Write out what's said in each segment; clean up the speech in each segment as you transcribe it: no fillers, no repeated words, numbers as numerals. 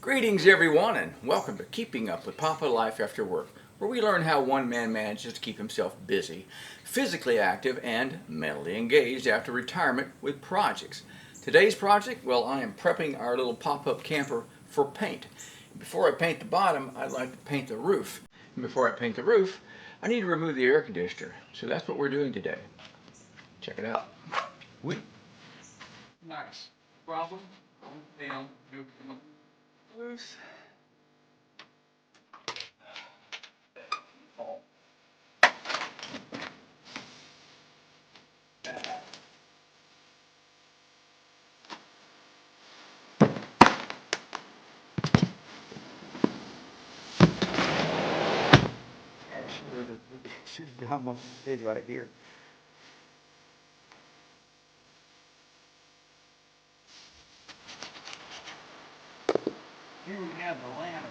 Greetings everyone and welcome to Keeping Up with Papa Life After Work, where we learn how one man manages to keep himself busy, physically active, and mentally engaged after retirement with projects. Today's project, well, I am prepping our little pop-up camper for paint. Before I paint the bottom, I'd like to paint the roof. And before I paint the roof, I need to remove the air conditioner. So that's what we're doing today. Check it out. Nice. Problem? Down. Loose. I'm on head right here. Here we have the ladder.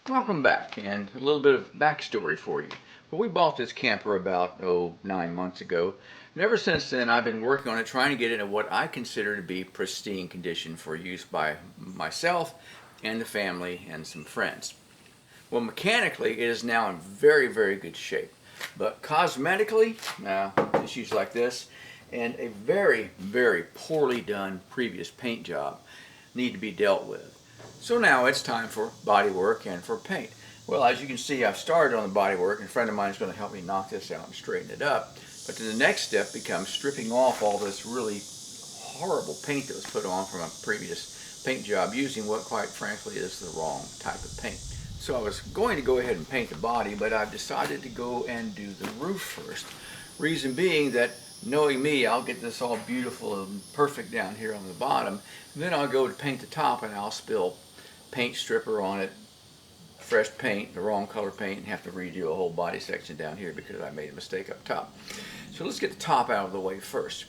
Welcome back, and a little bit of backstory for you. Well, we bought this camper about 9 months ago, and ever since then I've been working on it, trying to get it in what I consider to be pristine condition for use by myself and the family and some friends. Well, mechanically it is now in very, very good shape, but cosmetically, issues like this and a very, very poorly done previous paint job need to be dealt with. So now it's time for body work and for paint. Well, as you can see, I've started on the body work, and a friend of mine is going to help me knock this out and straighten it up. But then the next step becomes stripping off all this really horrible paint that was put on from a previous paint job using what, quite frankly, is the wrong type of paint. So I was going to go ahead and paint the body, but I've decided to go and do the roof first. Reason being that, knowing me, I'll get this all beautiful and perfect down here on the bottom, and then I'll go to paint the top and I'll spill paint stripper on it, fresh paint, the wrong color paint, and have to redo a whole body section down here because I made a mistake up top. So let's get the top out of the way first.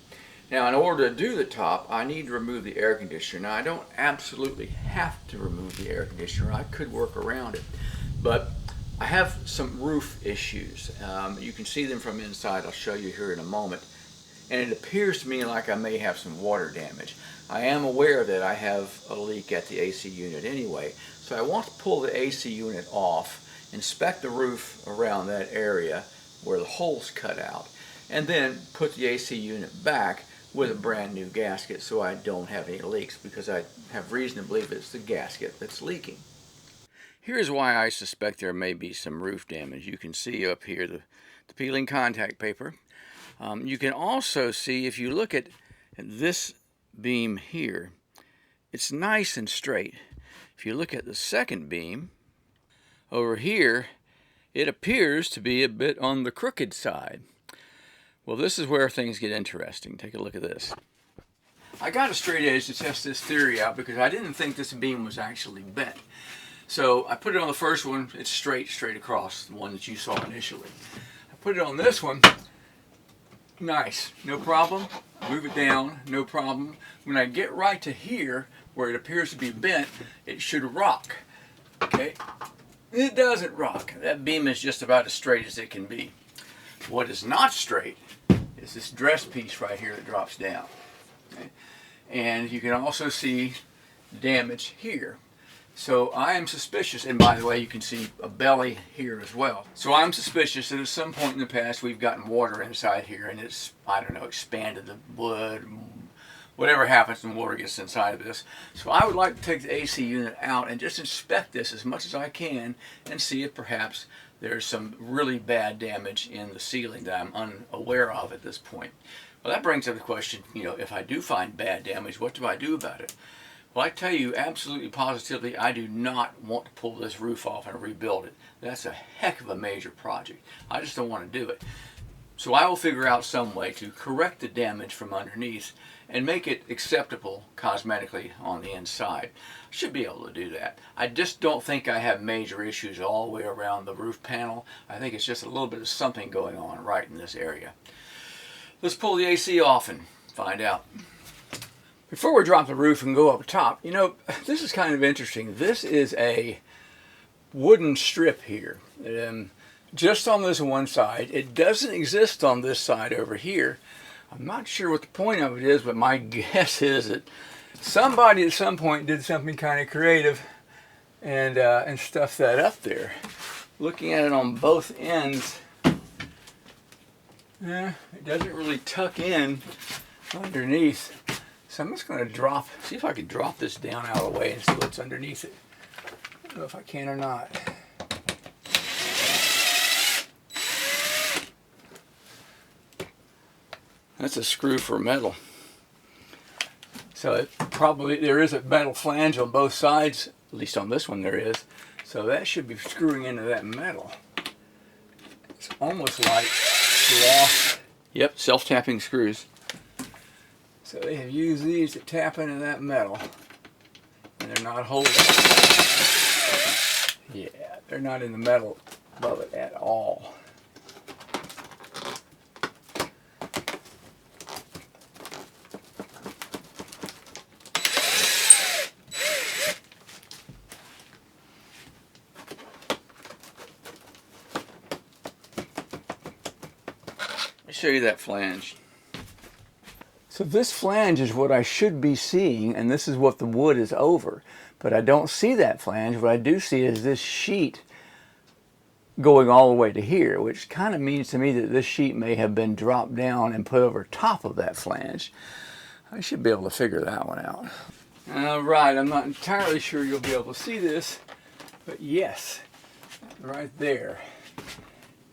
Now, in order to do the top, I need to remove the air conditioner. Now, I don't absolutely have to remove the air conditioner. I could work around it, but I have some roof issues. You can see them from inside. I'll show you here in a moment. And it appears to me like I may have some water damage. I am aware that I have a leak at the AC unit anyway, so I want to pull the AC unit off, inspect the roof around that area where the hole's cut out, and then put the AC unit back with a brand new gasket so I don't have any leaks, because I have reason to believe it's the gasket that's leaking. Here's why I suspect there may be some roof damage. You can see up here the peeling contact paper. You can also see, if you look at this beam here, it's nice and straight. If you look at the second beam over here, it appears to be a bit on the crooked side. Well, this is where things get interesting. Take a look at this. I got a straight edge to test this theory out because I didn't think this beam was actually bent. So I put it on the first one, it's straight across, the one that you saw initially. I put it on this one, nice, no problem. Move it down, no problem. When I get right to here, where it appears to be bent, it should rock. Okay? It doesn't rock. That beam is just about as straight as it can be. What is not straight is this dress piece right here that drops down. Okay? And you can also see damage here. So I am suspicious, and by the way, you can see a belly here as well. So I'm suspicious that at some point in the past we've gotten water inside here and it's, I don't know, expanded the wood, whatever happens when water gets inside of this. So I would like to take the AC unit out and just inspect this as much as I can and see if perhaps there's some really bad damage in the ceiling that I'm unaware of at this point. Well, that brings up the question, if I do find bad damage, what do I do about it? Well, I tell you absolutely positively, I do not want to pull this roof off and rebuild it. That's a heck of a major project. I just don't want to do it. So I will figure out some way to correct the damage from underneath and make it acceptable cosmetically on the inside. I should be able to do that. I just don't think I have major issues all the way around the roof panel. I think it's just a little bit of something going on right in this area. Let's pull the AC off and find out. Before we drop the roof and go up top, this is kind of interesting. This is a wooden strip here, just on this one side. It doesn't exist on this side over here. I'm not sure what the point of it is, but my guess is that somebody at some point did something kind of creative and stuffed that up there. Looking at it on both ends, it doesn't really tuck in underneath. So I'm just going to see if I can drop this down out of the way and see what's underneath it. I don't know if I can or not. That's a screw for metal. So there is a metal flange on both sides, at least on this one there is. So that should be screwing into that metal. It's almost like gloss. Yep, self-tapping screws. So they have used these to tap into that metal. And they're not holding it. Yeah, they're not in the metal above it at all. Show you that flange. So this flange is what I should be seeing, and this is what the wood is over. But I don't see that flange. What I do see is this sheet going all the way to here, which kind of means to me that this sheet may have been dropped down and put over top of that flange. I should be able to figure that one out. All right, I'm not entirely sure you'll be able to see this, but yes, right there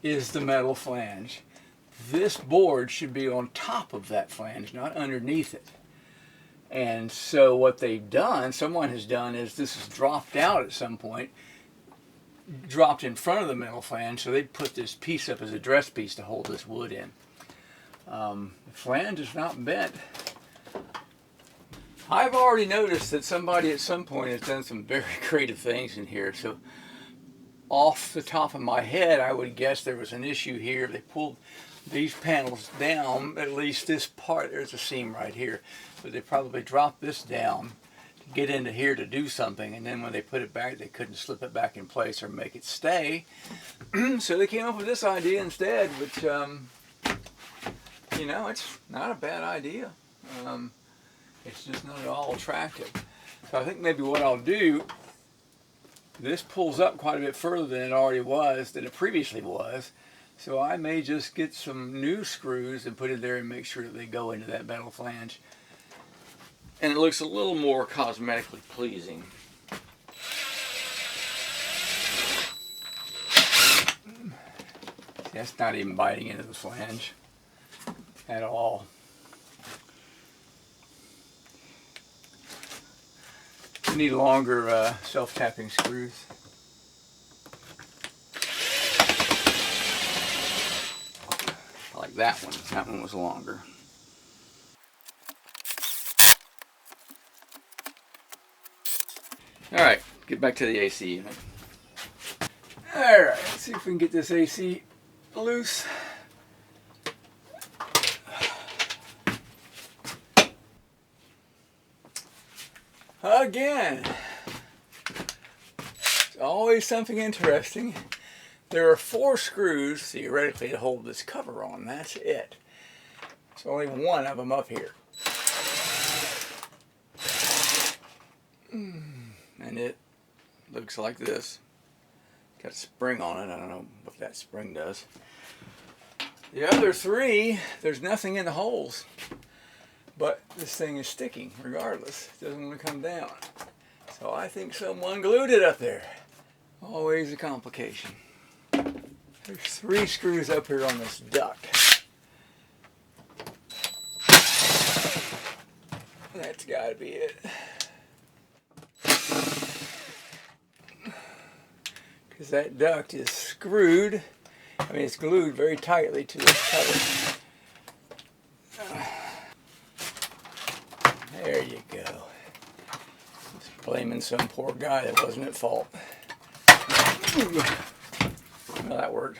is the metal flange. This board should be on top of that flange, not underneath it. And so what they've done, someone has done, is this is dropped out at some point, dropped in front of the metal flange, so they put this piece up as a dress piece to hold this wood in. The flange is not bent. I've already noticed that somebody at some point has done some very creative things in here. So off the top of my head, I would guess there was an issue here. They pulled these panels down, at least this part, there's a seam right here, but they probably dropped this down to get into here to do something, and then when they put it back they couldn't slip it back in place or make it stay. So they came up with this idea instead, which you know, it's not a bad idea. It's just not at all attractive. So I think maybe what I'll do, this pulls up quite a bit further than it already was, than it previously was. So I may just get some new screws and put it there and make sure that they go into that metal flange. And it looks a little more cosmetically pleasing. See, that's not even biting into the flange at all. You need longer self-tapping screws. Like that one. That one was longer. Alright, get back to the AC unit. Alright, let's see if we can get this AC loose. Again, it's always something interesting. There are 4 screws theoretically to hold this cover on. That's it. There's only one of them up here. And it looks like this. Got a spring on it. I don't know what that spring does. The other 3, there's nothing in the holes. But this thing is sticking regardless. It doesn't want to come down. So I think someone glued it up there. Always a complication. There's 3 screws up here on this duct. That's got to be it. Because that duct is screwed. I mean, it's glued very tightly to this cover. There you go. Just blaming some poor guy that wasn't at fault. Well, that worked.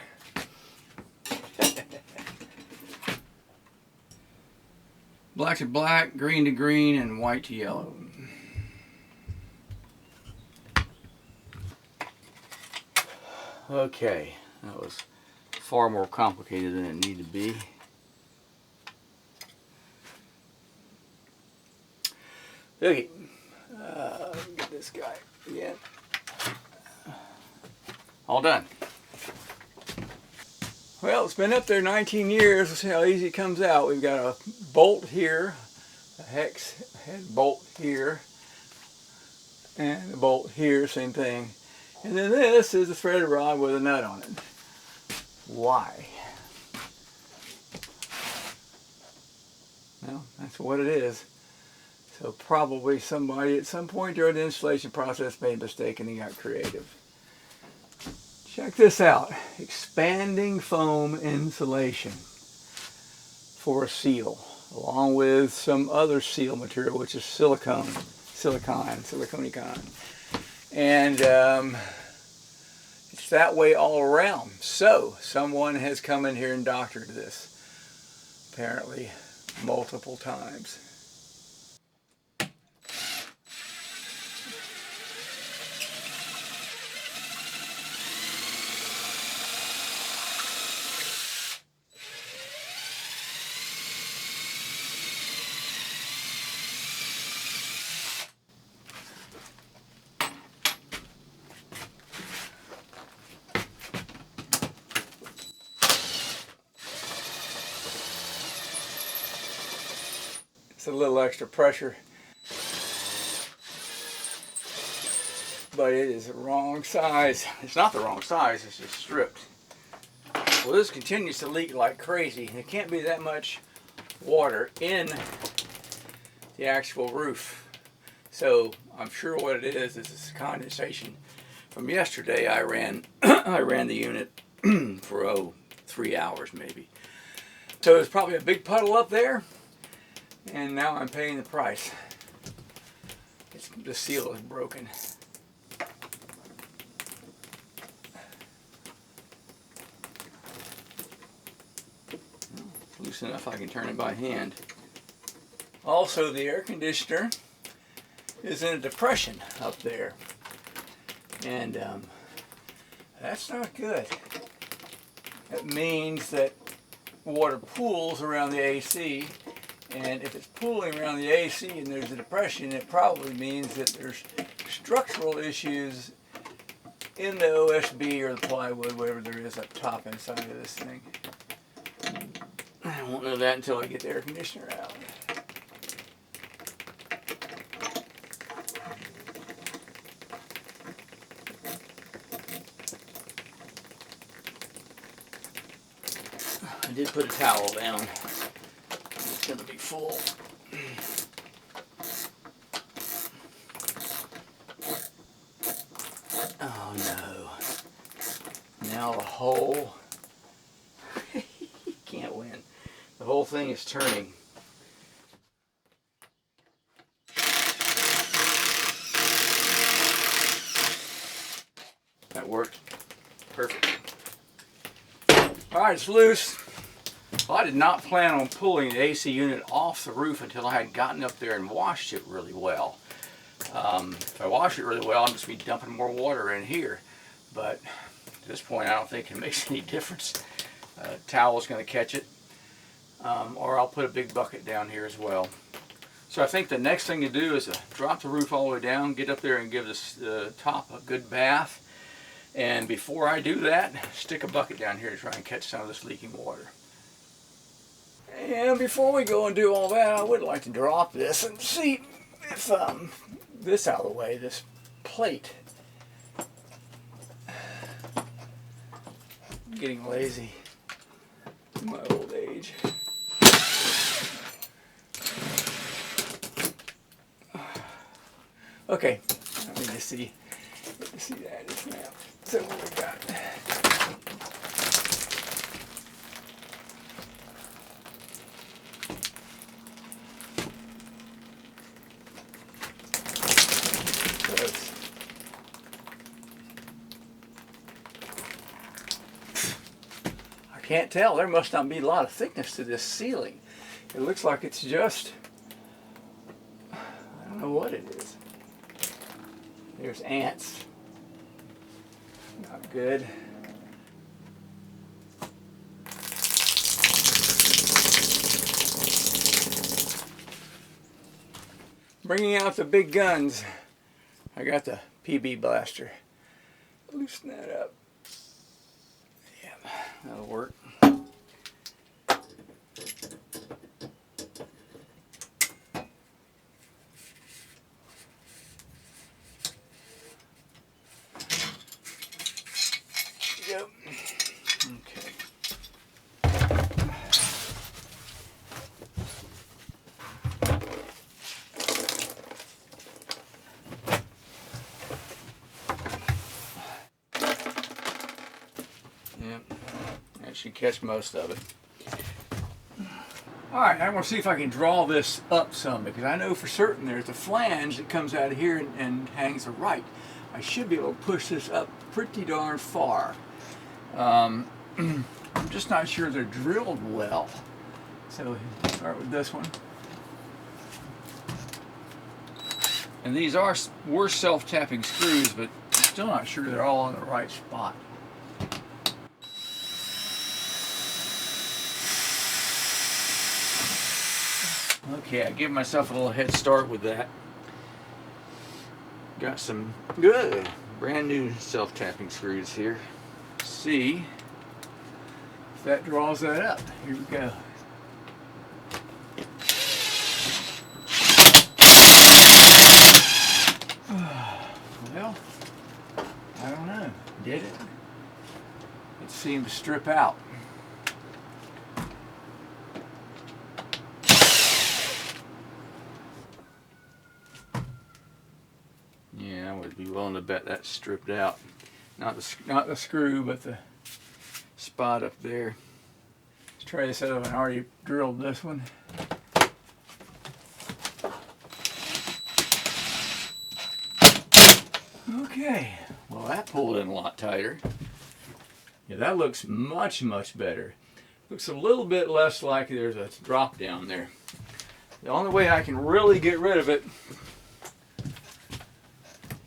Black to black, green to green, and white to yellow. Okay, that was far more complicated than it needed to be. Okay, get this guy again. All done. Well, it's been up there 19 years. Let's see how easy it comes out. We've got a bolt here, a hex head bolt here, and a bolt here, same thing. And then this is a threaded rod with a nut on it. Why? Well, that's what it is. So probably somebody at some point during the installation process made a mistake and he got creative. Check this out. Expanding foam insulation for a seal, along with some other seal material, which is silicone. And it's that way all around. So someone has come in here and doctored this, apparently multiple times. It's a little extra pressure, but it is the wrong size. It's not the wrong size, it's just stripped. Well, this continues to leak like crazy. There can't be that much water in the actual roof. So I'm sure what it is this condensation. From yesterday I ran I ran the unit for 3 hours maybe. So there's probably a big puddle up there, and now I'm paying the price. The seal is broken. Loose enough I can turn it by hand. Also, the air conditioner is in a depression up there, and that's not good. That means that water pools around the AC, and if it's pooling around the AC and there's a depression, it probably means that there's structural issues in the OSB or the plywood, whatever there is up top inside of this thing. I won't know that until I get the air conditioner out. I did put a towel down. It's going to be full. Oh no. Now the whole... can't win. The whole thing is turning. That worked. Perfect. Alright, it's loose. Well, I did not plan on pulling the AC unit off the roof until I had gotten up there and washed it really well. If I wash it really well, I'm just going to be dumping more water in here. But at this point, I don't think it makes any difference. Towel's going to catch it. Or I'll put a big bucket down here as well. So I think the next thing to do is drop the roof all the way down, get up there and give this top a good bath. And before I do that, stick a bucket down here to try and catch some of this leaking water. And before we go and do all that, I would like to drop this and see if this out of the way, this plate. I'm getting lazy in my old age. Okay, let me just see that just now. So what we got? I can't tell. There must not be a lot of thickness to this ceiling. It looks like it's just, I don't know what it is. There's ants. Not good. Bringing out the big guns. I got the PB blaster. Loosen that up. Yeah, that'll work. Yep. Okay. Yep. That should catch most of it. Alright, I'm going to see if I can draw this up some, because I know for certain there's a flange that comes out of here and hangs right. I should be able to push this up pretty darn far. I'm just not sure they're drilled well. So start with this one. And these were self-tapping screws, but I'm still not sure they're all in the right spot. Okay, I give myself a little head start with that. Got some good brand new self-tapping screws here. See if that draws that up. Here we go. Well, I don't know. Did it? It seemed to strip out. Yeah, I would be willing to bet that's stripped out. Not the screw, but the spot up there. Let's try this out. I already drilled this one. Okay, well that pulled in a lot tighter. Yeah, that looks much, much better. Looks a little bit less like there's a drop down there. The only way I can really get rid of it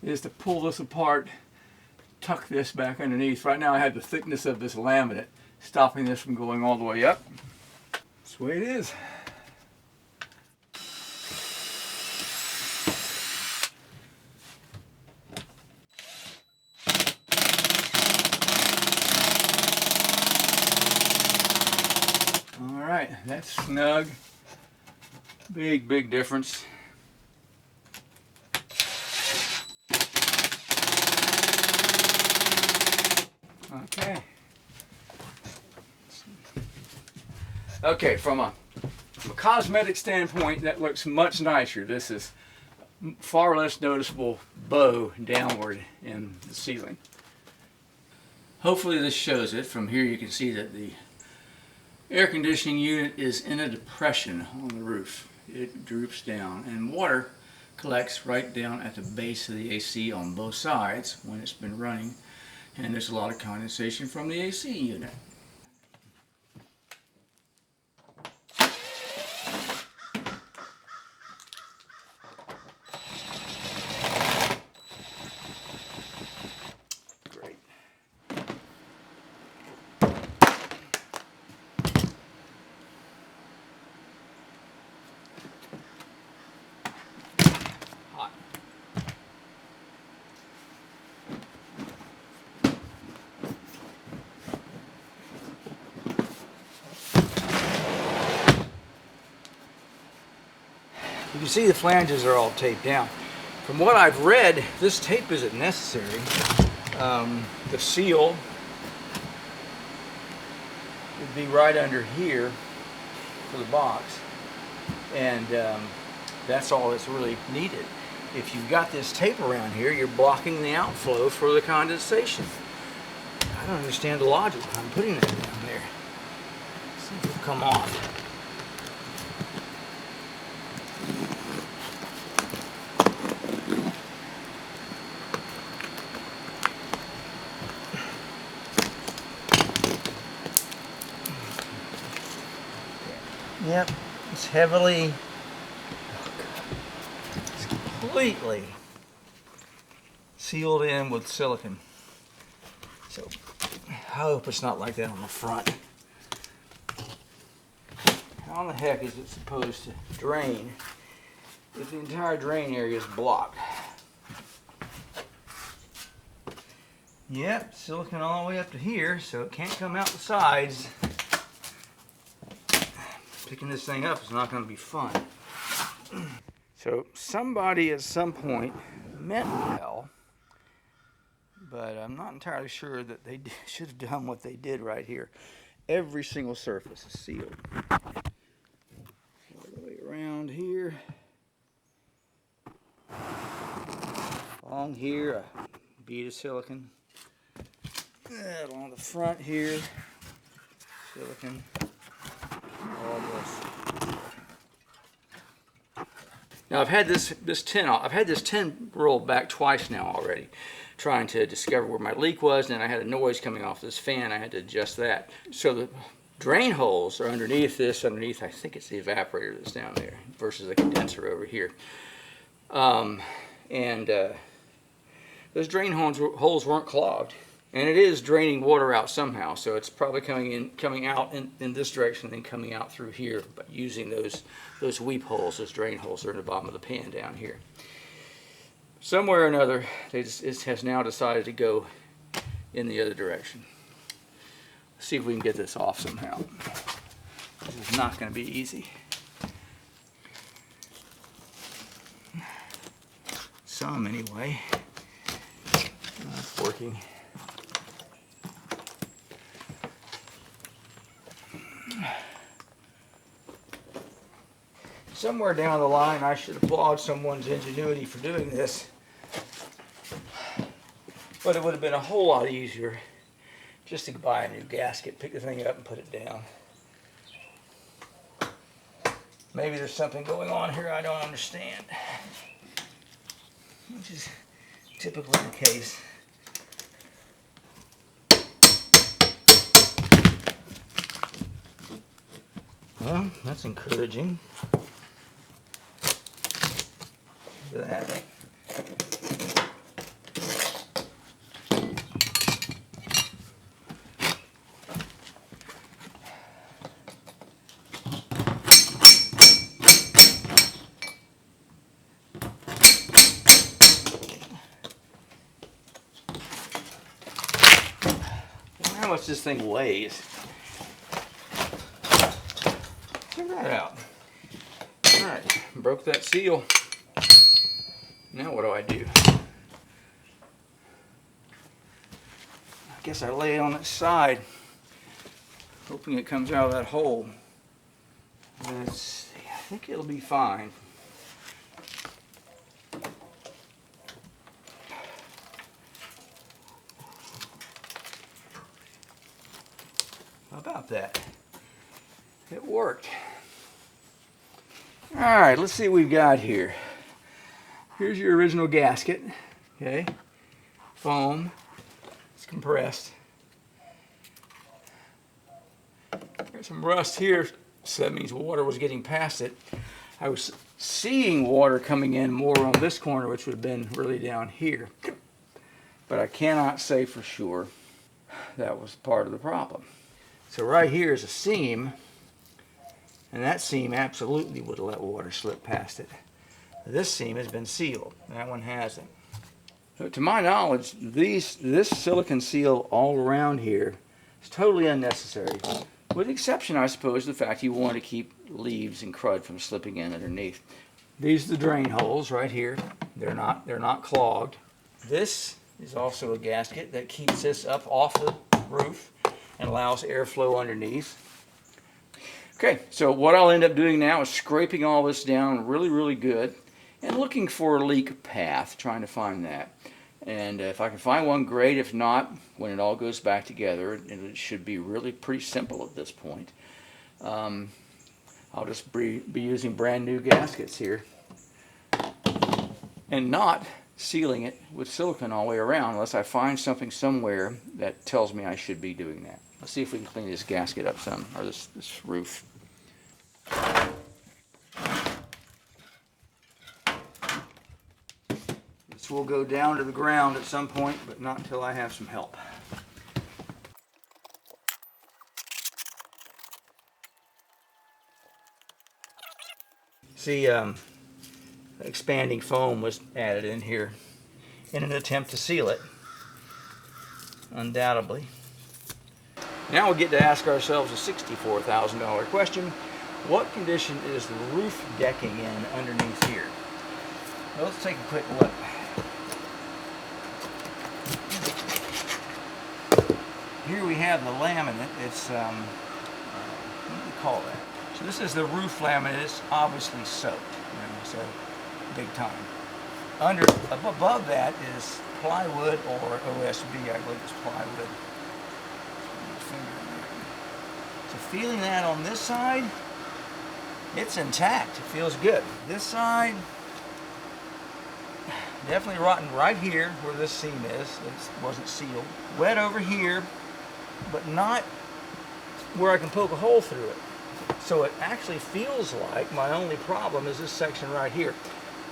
is to pull this apart, tuck this back underneath. Right now I have the thickness of this laminate stopping this from going all the way up. That's the way it is. All right, that's snug. Big, big difference. Okay. Okay, from a cosmetic standpoint, that looks much nicer. This is far less noticeable bow downward in the ceiling. Hopefully this shows it. From here you can see that the air conditioning unit is in a depression on the roof. It droops down, and water collects right down at the base of the AC on both sides when it's been running, and there's a lot of condensation from the AC unit. Great. Hot. You can see the flanges are all taped down. From what I've read, this tape isn't necessary. The seal would be right under here for the box, and that's all that's really needed. If you've got this tape around here, you're blocking the outflow for the condensation. I don't understand the logic behind putting that down there. Let's see if it'll come off. Yep, it's heavily, it's completely sealed in with silicone. So I hope it's not like that on the front. How in the heck is it supposed to drain if the entire drain area is blocked. Yep, silicone all the way up to here, so it can't come out the sides. Picking this thing up is not going to be fun. So somebody at some point meant well, but I'm not entirely sure that they should have done what they did right here. Every single surface is sealed. All the way around here. Along here, a bead of silicone. Along the front here, silicone. All this. Now I've had this tin rolled back twice now already, trying to discover where my leak was, and I had a noise coming off this fan. I had to adjust that. So the drain holes are underneath this, I think it's the evaporator that's down there versus the condenser over here. Those drain holes weren't clogged. And it is draining water out somehow, so it's probably coming out in this direction and then coming out through here, but using those weep holes, those drain holes that are in the bottom of the pan down here. Somewhere or another, it has now decided to go in the other direction. Let's see if we can get this off somehow. This is not going to be easy. Some anyway. Not working. Somewhere down the line, I should applaud someone's ingenuity for doing this. But it would have been a whole lot easier just to buy a new gasket, pick the thing up and put it down. Maybe there's something going on here I don't understand, which is typically the case. Well, that's encouraging. Look at that. How much this thing weighs? Check that out. All right, broke that seal. Now what do I do? I guess I lay it on its side, hoping it comes out of that hole. Let's see, I think it'll be fine. How about that? It worked. All right, let's see what we've got here. Here's your original gasket, okay? Foam, it's compressed. There's some rust here, so that means water was getting past it. I was seeing water coming in more on this corner, which would have been really down here. But I cannot say for sure that was part of the problem. So right here is a seam, and that seam absolutely would have let water slip past it. This seam has been sealed. That one hasn't. So to my knowledge, this silicone seal all around here is totally unnecessary. With the exception, I suppose, of the fact you want to keep leaves and crud from slipping in underneath. These are the drain holes right here. They're not clogged. This is also a gasket that keeps this up off the roof and allows airflow underneath. Okay, so what I'll end up doing now is scraping all this down really good and looking for a leak path, trying to find that. And if I can find one, great. If not, when it all goes back together, and it should be really pretty simple at this point, I'll just be using brand new gaskets here and not sealing it with silicone all the way around unless I find something somewhere that tells me I should be doing that. Let's see if we can clean this gasket up some, or this roof. This will go down to the ground at some point, but not until I have some help. See, expanding foam was added in here in an attempt to seal it, undoubtedly. Now we get to ask ourselves a $64,000 question. What condition is the roof decking in underneath here? Well, let's take a quick look. Here we have the laminate. It's, what do you call that? So this is the roof laminate. It's obviously soaked, so big time. Above that is plywood or OSB. I believe it's plywood. So feeling that on this side, it's intact. It feels good. This side, definitely rotten right here where this seam is. It wasn't sealed. Wet over here, but not where I can poke a hole through it. So it actually feels like my only problem is this section right here.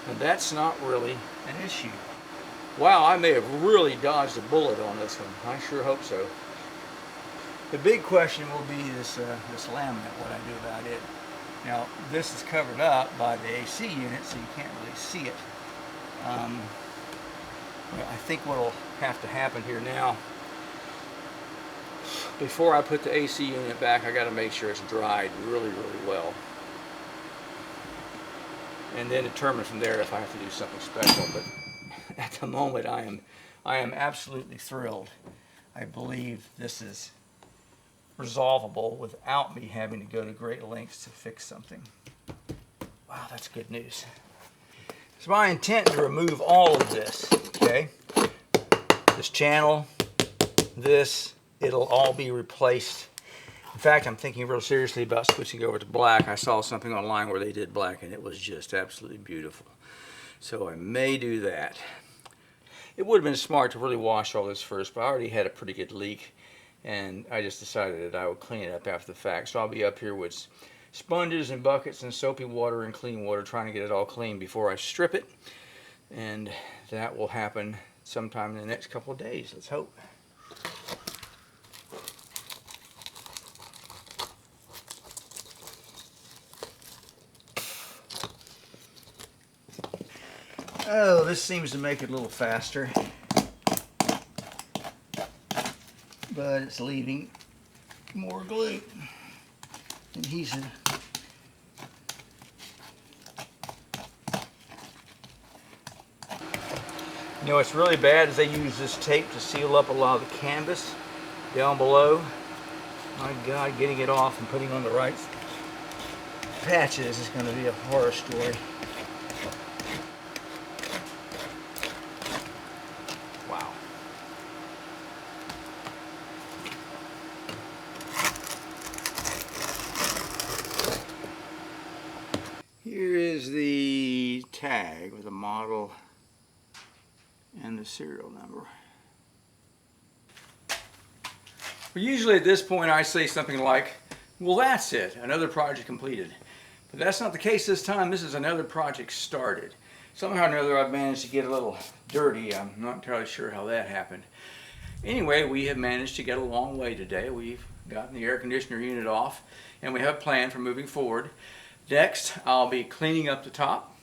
And that's not really an issue. Wow, I may have really dodged a bullet on this one. I sure hope so. The big question will be this laminate, what I do about it. Now, this is covered up by the AC unit, so you can't really see it. I think what will have to happen here now, before I put the AC unit back, I got to make sure it's dried really, really well. And then determine from there if I have to do something special. But at the moment, I am absolutely thrilled. I believe this is resolvable without me having to go to great lengths to fix something. Wow, that's good news. It's my intent to remove all of this, okay? This channel, it'll all be replaced. In fact, I'm thinking real seriously about switching over to black. I saw something online where they did black and it was just absolutely beautiful. So I may do that. It would have been smart to really wash all this first, but I already had a pretty good leak. And I just decided that I would clean it up after the fact. So I'll be up here with sponges and buckets and soapy water and clean water, trying to get it all clean before I strip it. And that will happen sometime in the next couple of days, let's hope. Oh, this seems to make it a little faster. But it's leaving more glue, adhesive. You know what's really bad is they use this tape to seal up a lot of the canvas down below. My God, getting it off and putting on the right patches is going to be a horror story. Wow. Here is the tag with the model and the serial number. Well, usually at this point I say something like, well, that's it, another project completed. But that's not the case this time. This is another project started. Somehow or another I've managed to get a little dirty. I'm not entirely sure how that happened. Anyway, we have managed to get a long way today. We've gotten the air conditioner unit off and we have a plan for moving forward. Next, I'll be cleaning up the top,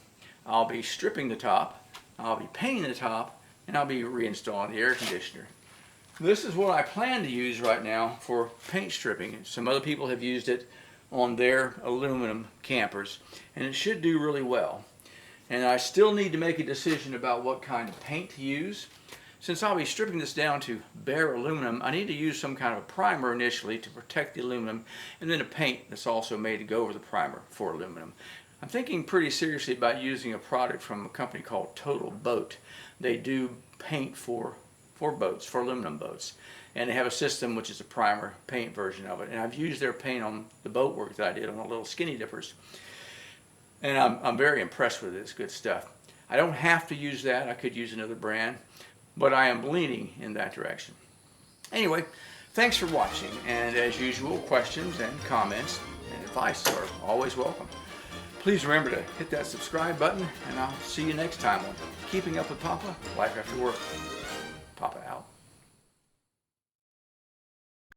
I'll be stripping the top, I'll be painting the top, and I'll be reinstalling the air conditioner. This is what I plan to use right now for paint stripping. Some other people have used it on their aluminum campers, and it should do really well. And I still need to make a decision about what kind of paint to use. Since I'll be stripping this down to bare aluminum, I need to use some kind of a primer initially to protect the aluminum, and then a paint that's also made to go over the primer for aluminum. I'm thinking pretty seriously about using a product from a company called Total Boat. They do paint for boats, for aluminum boats. And they have a system which is a primer paint version of it. And I've used their paint on the boat work that I did on the little skinny dippers. And I'm very impressed with it. It's good stuff. I don't have to use that. I could use another brand. But I am leaning in that direction. Anyway, thanks for watching. And as usual, questions and comments and advice are always welcome. Please remember to hit that subscribe button, and I'll see you next time on Keeping Up with Papa, Life After Work. Papa out.